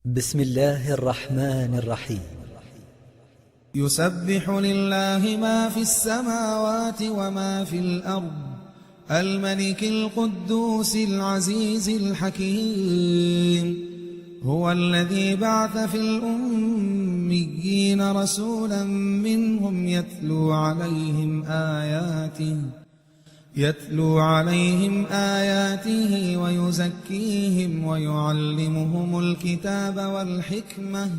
بسم الله الرحمن الرحيم. يسبح لله ما في السماوات وما في الأرض، الملك القدوس العزيز الحكيم. هو الذي بعث في الأميين رسولا منهم يتلو عليهم آياته ويزكيهم ويعلمهم الكتاب والحكمة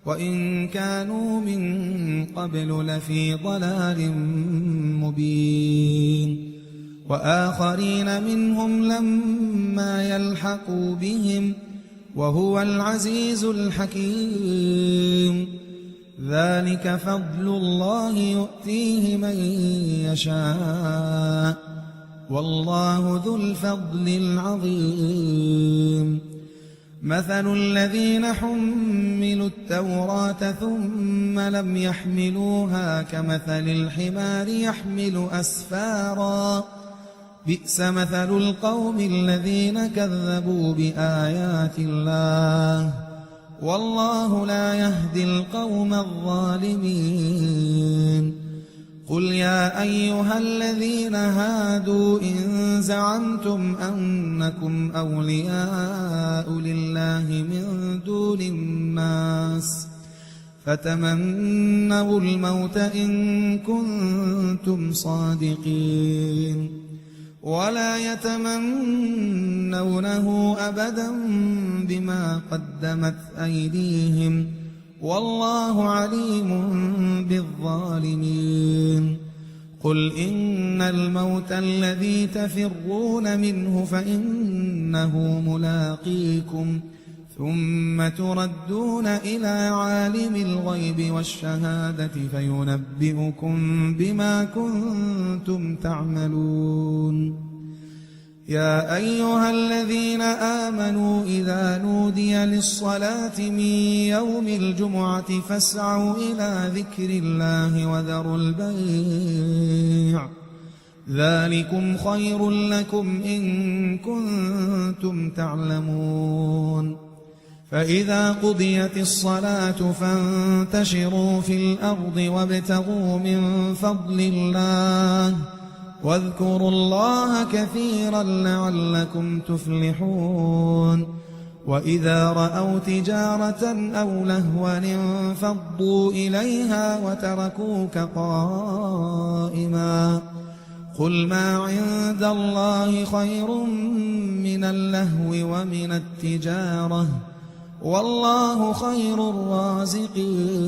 وإن كانوا من قبل لفي ضلال مبين. وآخرين منهم لما يلحقوا بهم وهو العزيز الحكيم. ذلك فضل الله يؤتيه من يشاء والله ذو الفضل العظيم. مثل الذين حملوا التوراة ثم لم يحملوها كمثل الحمار يحمل أسفارا، بئس مثل القوم الذين كذبوا بآيات الله والله لا يهدي القوم الظالمين. قل يا أيها الذين هادوا إن زعمتم أنكم أولياء لله من دون الناس فتمنوا الموت إن كنتم صادقين ولا يتمنونه أبدا بما قدمت أيديهم والله عليم بالظالمين. قل إن الموت الذي تفرون منه فإنه ملاقيكم ثم تردون إلى عالم الغيب والشهادة فينبئكم بما كنتم تعملون. يا أيها الذين آمنوا إذا نودي للصلاة من يوم الجمعة فاسعوا إلى ذكر الله وذروا البيع، ذلكم خير لكم إن كنتم تعلمون. فإذا قضيت الصلاة فانتشروا في الأرض وابتغوا من فضل الله واذكروا الله كثيرا لعلكم تفلحون. وإذا رأوا تجارة أو لهوا انفضوا إليها وتركوك قائما. قل ما عند الله خير من اللهو ومن التجارة والله خير الرازقين.